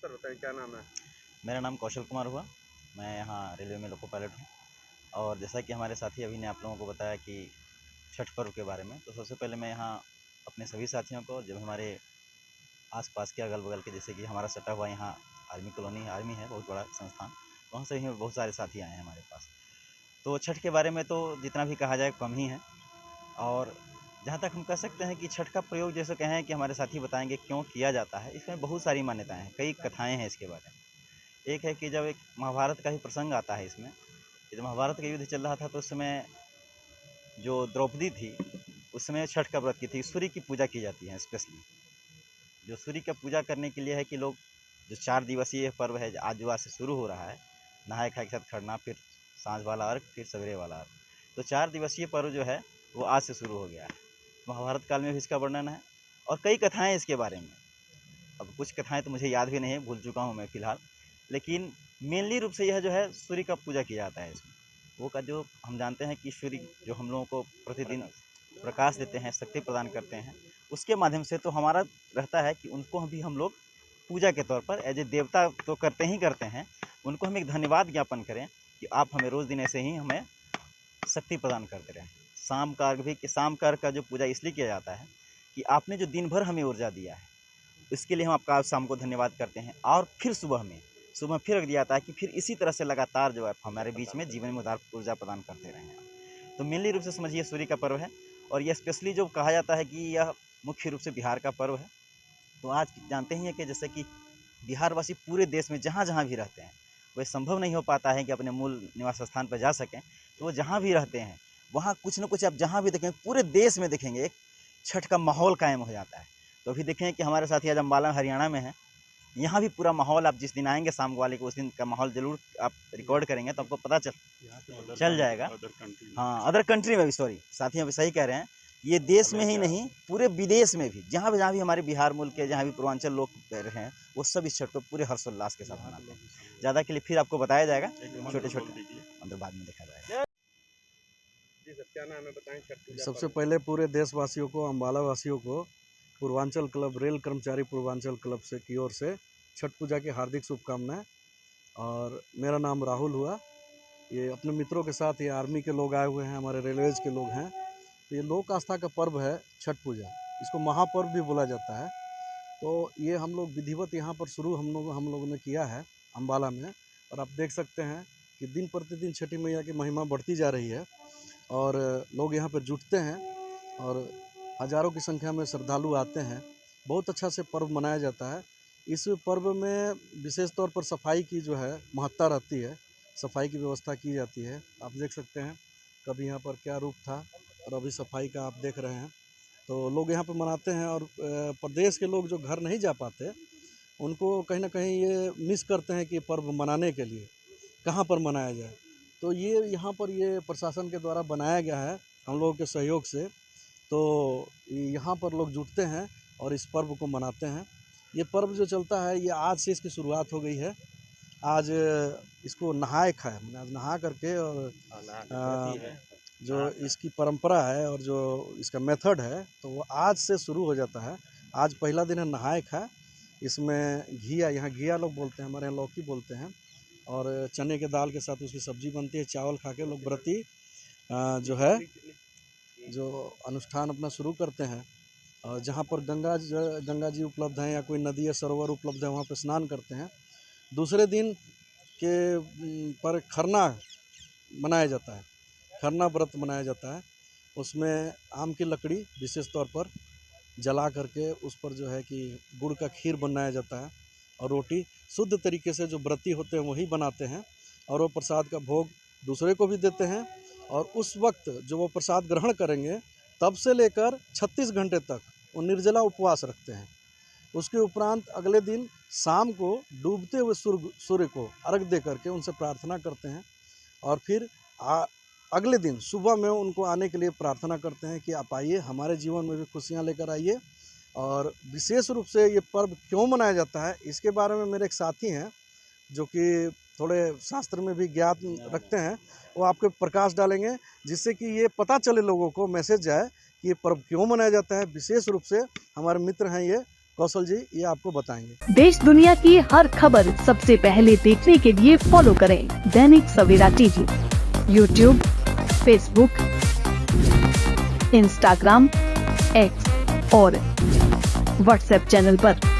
Sir बताएं क्या नाम है? मेरा नाम कौशल कुमार हुआ। मैं यहाँ रेलवे में लोको पायलट हूँ। और जैसा कि हमारे साथी अभी ने आप लोगों को बताया कि छठ पर्व के बारे में, तो सबसे पहले मैं यहाँ अपने सभी साथियों को, जब हमारे आस-पास के अगल-बगल के, जैसे कि हमारा सटा हुआ यहाँ आर्मी कॉलोनी आर्मी है, बहुत बड़ा संस्थान, वहाँ से ही बहुत सारे साथी आए हैं हमारे पास। तो छठ के बारे में तो जितना भी कहा जाए कम ही है। और जहाँ तक हम कह सकते हैं कि छठ का प्रयोग, जैसे कहें कि हमारे साथी बताएँगे क्यों किया जाता है, इसमें बहुत सारी मान्यताएँ हैं, कई कथाएँ हैं इसके बारे में। एक है कि जब एक महाभारत का ही प्रसंग आता है इसमें, कि जब महाभारत का युद्ध चल रहा था तो उस समय जो द्रौपदी थी, उस समय छठ का व्रत की थी। सूर्य की पूजा की जाती है स्पेशली, जो सूर्य का पूजा करने के लिए है कि लोग, जो 4 दिवसीय पर्व है आज जो आज से शुरू हो रहा है, नहाए खाए के साथ खरना, फिर साँझ वाला अर्घ, फिर सवेरे वाला अर्घ। तो 4 दिवसीय पर्व जो है वो आज से शुरू हो गया है। महाभारत काल में भी इसका वर्णन है और कई कथाएँ इसके बारे में। अब कुछ कथाएँ तो मुझे याद भी नहीं है, भूल चुका हूँ मैं फ़िलहाल। लेकिन मेनली रूप से यह जो है सूर्य का पूजा किया जाता है इसमें। वो का जो हम जानते हैं कि सूर्य जो हम लोगों को प्रतिदिन प्रकाश देते हैं, शक्ति प्रदान करते हैं, उसके माध्यम से तो हमारा रहता है कि उनको भी हम लोग पूजा के तौर पर एज ए देवता तो करते ही करते हैं, उनको हम एक धन्यवाद ज्ञापन करें कि आप हमें रोज़ दिन ऐसे ही हमें शक्ति प्रदान करते रहें। शाम का अर्घ भी, कि शाम का अर्घ का जो पूजा इसलिए किया जाता है कि आपने जो दिन भर हमें ऊर्जा दिया है, इसके लिए हम आपका आज शाम को धन्यवाद करते हैं। और फिर सुबह फिर रख दिया जाता है कि फिर इसी तरह से लगातार जो है हमारे बीच में जीवन में उदार ऊर्जा प्रदान करते रहें आप। तो मेनली रूप से समझिए सूर्य का पर्व है। और ये स्पेशली जो कहा जाता है कि यह मुख्य रूप से बिहार का पर्व है। तो आज जानते ही हैं कि जैसे कि बिहारवासी पूरे देश में जहाँ जहाँ भी रहते हैं, वह संभव नहीं हो पाता है कि अपने मूल निवास स्थान पर जा सकें, तो वो जहाँ भी रहते हैं वहाँ कुछ न कुछ आप जहाँ भी देखेंगे, पूरे देश में देखेंगे एक छठ का माहौल कायम हो जाता है। तो अभी देखें कि हमारे साथी आज अम्बाला हरियाणा में हैं, यहाँ भी पूरा माहौल, आप जिस दिन आएंगे शाम वाले को, उस दिन का माहौल ज़रूर आप रिकॉर्ड करेंगे तो आपको पता चल जाएगा। हाँ, अदर कंट्री में भी, सॉरी साथी अभी सही कह रहे हैं, ये देश में ही नहीं पूरे विदेश में भी, जहाँ भी हमारे बिहार मुल्क के जहाँ भी पूर्वांचल लोग रहे हैं, वो सब इस छठ को पूरे हर्षोल्लास के साथ मनाते हैं। ज़्यादा के लिए फिर आपको बताया जाएगा, छोटे छोटे अंदर बाद में देखा जाएगा। जी सर क्या नाम है बताएं छठ पूजा सबसे पर्व? पहले पूरे देशवासियों को, अम्बाला वासियों को, पूर्वांचल क्लब, रेल कर्मचारी पूर्वांचल क्लब से की ओर से छठ पूजा की हार्दिक शुभकामनाएं। और मेरा नाम राहुल हुआ। ये अपने मित्रों के साथ, ये आर्मी के लोग आए हुए हैं, हमारे रेलवेज के लोग हैं। तो ये लोक आस्था का पर्व है छठ पूजा, इसको महापर्व भी बोला जाता है। तो ये हम लोग विधिवत यहाँ पर शुरू हम लोगों ने किया है अम्बाला में। और आप देख सकते हैं कि दिन प्रतिदिन छठी मैया की महिमा बढ़ती जा रही है और लोग यहाँ पर जुटते हैं और हज़ारों की संख्या में श्रद्धालु आते हैं। बहुत अच्छा से पर्व मनाया जाता है। इस पर्व में विशेष तौर पर सफाई की जो है महत्ता रहती है, सफाई की व्यवस्था की जाती है। आप देख सकते हैं कभी यहाँ पर क्या रूप था और अभी सफाई का आप देख रहे हैं। तो लोग यहाँ पर मनाते हैं और प्रदेश के लोग जो घर नहीं जा पाते, उनको कहीं ना कहीं ये मिस करते हैं कि पर्व मनाने के लिए कहाँ पर मनाया जाए। तो ये यहाँ पर ये प्रशासन के द्वारा बनाया गया है हम लोगों के सहयोग से। तो यहाँ पर लोग जुटते हैं और इस पर्व को मनाते हैं। ये पर्व जो चलता है, ये आज से इसकी शुरुआत हो गई है। आज इसको नहाए खाए, मैंने आज नहा करके, और जो इसकी परंपरा है और जो इसका मेथड है, तो वो आज से शुरू हो जाता है। आज पहला दिन है नहाए खाए। इसमें घिया, यहाँ घिया लोग बोलते हैं, हमारे यहाँ लौकी बोलते हैं। और चने के दाल के साथ उसकी सब्जी बनती है। चावल खा के लोग व्रती जो है जो अनुष्ठान अपना शुरू करते हैं। और जहाँ पर गंगा जी उपलब्ध हैं या कोई नदी या सरोवर उपलब्ध है, वहाँ पर स्नान करते हैं। दूसरे दिन के पर खरना मनाया जाता है, खरना व्रत मनाया जाता है। उसमें आम की लकड़ी विशेष तौर पर जला करके उस पर जो है कि गुड़ का खीर बनाया जाता है और रोटी, शुद्ध तरीके से जो व्रती होते हैं वही बनाते हैं। और वो प्रसाद का भोग दूसरे को भी देते हैं। और उस वक्त जो वो प्रसाद ग्रहण करेंगे, तब से लेकर 36 घंटे तक वो निर्जला उपवास रखते हैं। उसके उपरांत अगले दिन शाम को डूबते हुए सूर्य को अर्घ दे करके उनसे प्रार्थना करते हैं। और फिर अगले दिन सुबह में उनको आने के लिए प्रार्थना करते हैं कि आप आइए, हमारे जीवन में भी खुशियाँ लेकर आइए। और विशेष रूप से ये पर्व क्यों मनाया जाता है, इसके बारे में मेरे एक साथी हैं जो कि थोड़े शास्त्र में भी ज्ञान रखते हैं, वो आपके प्रकाश डालेंगे, जिससे कि ये पता चले लोगों को, मैसेज जाए कि ये पर्व क्यों मनाया जाता है। विशेष रूप से हमारे मित्र हैं ये कौशल जी ये आपको बताएंगे। देश दुनिया की हर खबर सबसे पहले देखने के लिए फॉलो करें Dainik Savera TV, YouTube, Facebook, Instagram, X और व्हाट्सएप चैनल पर।